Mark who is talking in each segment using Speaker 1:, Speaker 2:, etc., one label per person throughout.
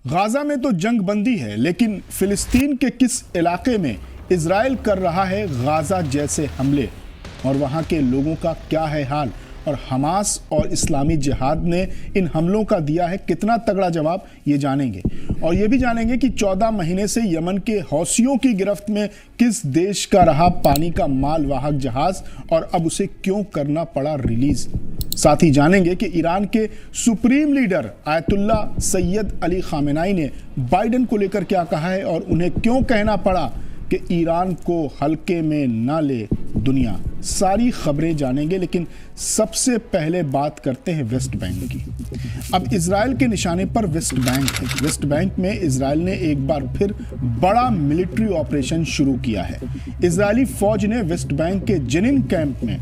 Speaker 1: Gaza में तो जंग बंदी है, लेकिन फिलिस्तीन के किस इलाके में इजराइल कर रहा है गाजा जैसे हमले और वहां के लोगों का क्या है हाल, और हमास और इस्लामी जिहाद ने इन हमलों का दिया है कितना तगड़ा जवाब, ये जानेंगे। और ये भी जानेंगे कि 14 महीने से यमन के हौसियों की गिरफ्त में किस देश का रहा पानी का मालवाहक जहाज और अब उसे क्यों करना पड़ा रिलीज। साथ ही जानेंगे कि ईरान के supreme leader Ayatollah Sayyid Ali Khamenei ने बाइडेन को लेकर क्या कहा है और उन्हें क्यों कहना पड़ा कि ईरान को हल्के में ना ले दुनिया। सारी खबरें जानेंगे, लेकिन सबसे पहले बात करते हैं वेस्ट बैंक की। अब इजराइल के निशाने पर वेस्ट बैंक है। वेस्ट बैंक में इजराइल ने एक बार फिर बड़ा मिलिट्री ऑपरेशन शुरू किया है। इजरायली फौज ने वेस्ट बैंक के जेनिन कैंप में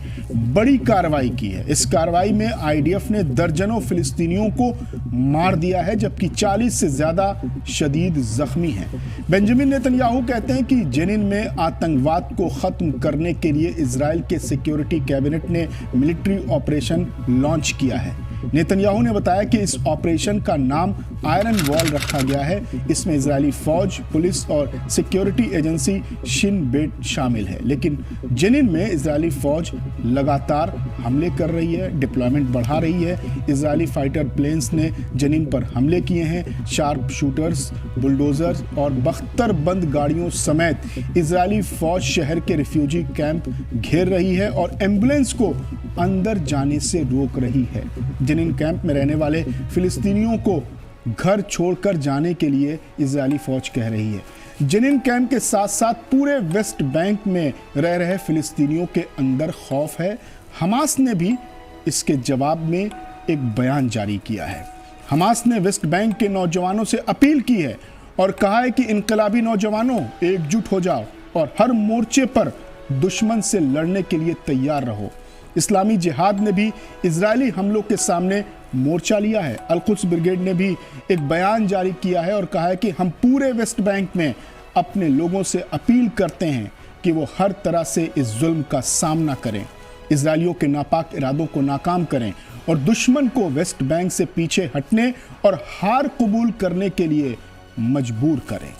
Speaker 1: बड़ी कार्रवाई की है। इस कार्रवाई में आईडीएफ ने दर्जनों फिलिस्तीनियों को मार दिया है, जबकि 40 से ज्यादा शदीद जख्मी हैं। बेंजामिन नेतन्याहू कहते हैं कि जेनिन में आतंकवाद को खत्म करने के लिए इजराइल के सिक्योरिटी कैबिनेट ने मिलिट्री ऑपरेशन लॉन्च किया है। नेतन्याहू ने बताया कि इस ऑपरेशन का नाम आयरन वॉल रखा गया है। इसमें इजरायली फौज, पुलिस और सिक्योरिटी एजेंसी शिन बेट शामिल है। लेकिन जेनिन में इजरायली फौज लगातार हमले कर रही है, डिप्लॉयमेंट बढ़ा रही है। इजरायली फाइटर प्लेन्स ने जेनिन पर हमले किए हैं। शार्प शूटर्स, बुलडोजर्स और बख्तरबंद गाड़ियों समेत इजरायली फौज शहर के रिफ्यूजी कैंप घेर रही है और एम्बुलेंस को अंदर जाने से रोक रही है। जेनिन कैंप में रहने वाले फिलिस्तीनियों को घर छोड़कर जाने के लिए इजरायली फौज कह रही है। जेनिन कैंप के साथ साथ पूरे वेस्ट बैंक में रह रहे फिलिस्तीनियों के अंदर खौफ है। हमास ने भी इसके जवाब में एक बयान जारी किया है। हमास ने वेस्ट बैंक के नौजवानों से अपील की है और कहा है कि इनकलाबी नौजवानों, एकजुट हो जाओ और हर मोर्चे पर दुश्मन से लड़ने के लिए तैयार रहो। इस्लामी जिहाद ने भी इजरायली हमलों के सामने मोर्चा लिया है। अल-कुद्स ब्रिगेड ने भी एक बयान जारी किया है और कहा है कि हम पूरे वेस्ट बैंक में अपने लोगों से अपील करते हैं कि वो हर तरह से इस जुल्म का सामना करें, इजरायलियों के नापाक इरादों को नाकाम करें और दुश्मन को वेस्ट बैंक से पीछे हटने और हार कबूल करने के लिए मजबूर करें।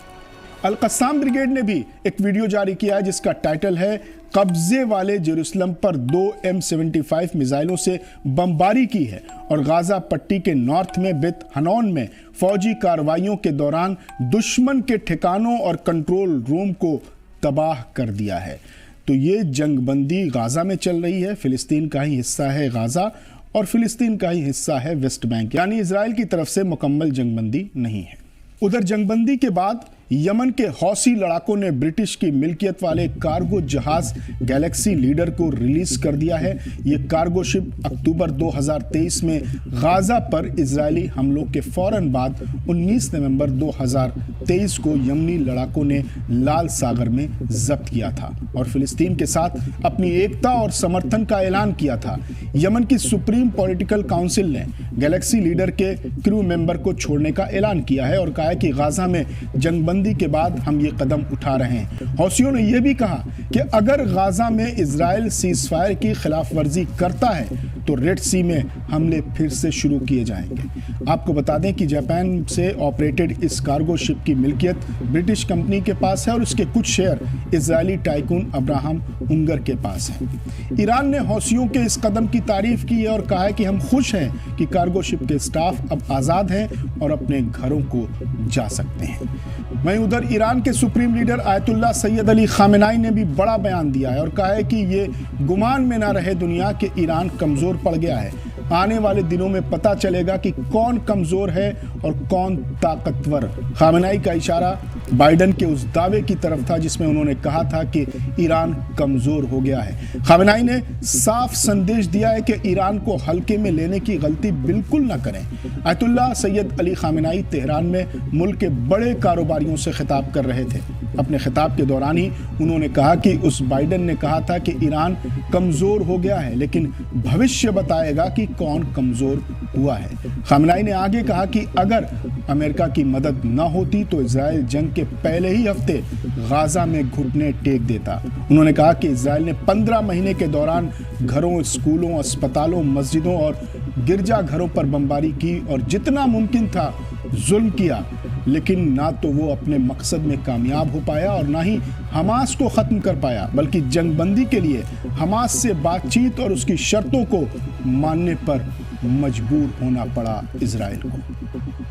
Speaker 1: अल-कस्साम ब्रिगेड ने भी एक वीडियो जारी किया है जिसका टाइटल है कब्जे वाले जेरूसलम पर 2 M75 मिसाइलों से बमबारी की है और गाजा पट्टी के नॉर्थ में बेत हनौन में फौजी कार्रवाइयों के दौरान दुश्मन के ठिकानों और कंट्रोल रूम को तबाह कर दिया है। तो ये जंगबंदी गाजा में चल रही है। फिलिस्तीन का ही हिस्सा है गाजा और फिलिस्तीन का ही हिस्सा है वेस्ट बैंक, यानी इजराइल की तरफ से मुकम्मल जंगबंदी नहीं है। उधर जंगबंदी के बाद यमन के हौसी लड़ाकों ने ब्रिटिश की मिल्कियत वाले कार्गो जहाज गैलेक्सी लीडर को रिलीज कर दिया है। यह कार्गो शिप अक्टूबर 2023 में गाजा पर इजरायली हमलों के फौरन बाद 19 नवंबर 2023 को यमनी लड़ाकों ने लाल सागर में जब्त किया था और फिलिस्तीन के साथ अपनी एकता और समर्थन का ऐलान किया था। यमन की सुप्रीम पॉलिटिकल काउंसिल ने गैलेक्सी लीडर के क्रू मेंबर को छोड़ने का ऐलान किया है और कहा है कि गाजा में जंगबंदी के बाद हम ये कदम उठा रहे हैं। हौसियों ने यह भी कहा कि अगर गाजा में इजराइल सीजफायर की खिलाफ वर्जी करता है तो रेड सी में हमले फिर से शुरू किए जाएंगे। आपको बता दें कि जापान से ऑपरेटेड इस कार्गो शिप की मिल्कियत ब्रिटिश कंपनी के पास है और उसके कुछ शेयर इजरायली टाइकून अब्राहम उंगर के पास है। ईरान ने हौसियों के इस कदम की तारीफ की है और कहा है कि हम खुश हैं कि कार्गो शिप के स्टाफ अब आज़ाद हैं और अपने घरों को जा सकते हैं। वहीं उधर ईरान के supreme leader Ayatollah Sayyid Ali Khamenei ने भी बड़ा बयान दिया है और कहा है कि ये गुमान में ना रहे दुनिया कि ईरान कमजोर पड़ गया है। आने वाले दिनों में पता चलेगा कि कौन कमजोर है और कौन ताकतवर। खामेनाई का इशारा बाइडेन के उस दावे की तरफ था जिसमें उन्होंने कहा था कि ईरान कमजोर हो गया है। खामेनाई ने साफ संदेश दिया है कि ईरान को हल्के में लेने की गलती बिल्कुल न करें। आयतुल्ला सैयद अली खामेनाई तेहरान में मुल्क के बड़े कारोबारियों से खिताब कर रहे थे। अपने खिताब के दौरान ही उन्होंने कहा कि उस बाइडेन ने कहा था कि ईरान कमजोर हो गया है, लेकिन भविष्य बताएगा कि कौन कमजोर हुआ है। खामेनाई ने आगे कहा कि अगर अमेरिका की मदद न होती तो इजराइल जंग के पहले ही हफ्ते गाजा में घुटने टेक देता। उन्होंने कहा कि इजराइल ने 15 महीने के दौरान घरों, स्कूलों, अस्पतालों, मस्जिदों और गिरजाघरों पर बमबारी की और जितना मुमकिन था जुल्म किया। लेकिन ना तो वो अपने मकसद में कामयाब हो पाया और ना ही हमास को ख़त्म कर पाया, बल्कि जंगबंदी के लिए हमास से बातचीत और उसकी शर्तों को मानने पर मजबूर होना पड़ा इजराइल को।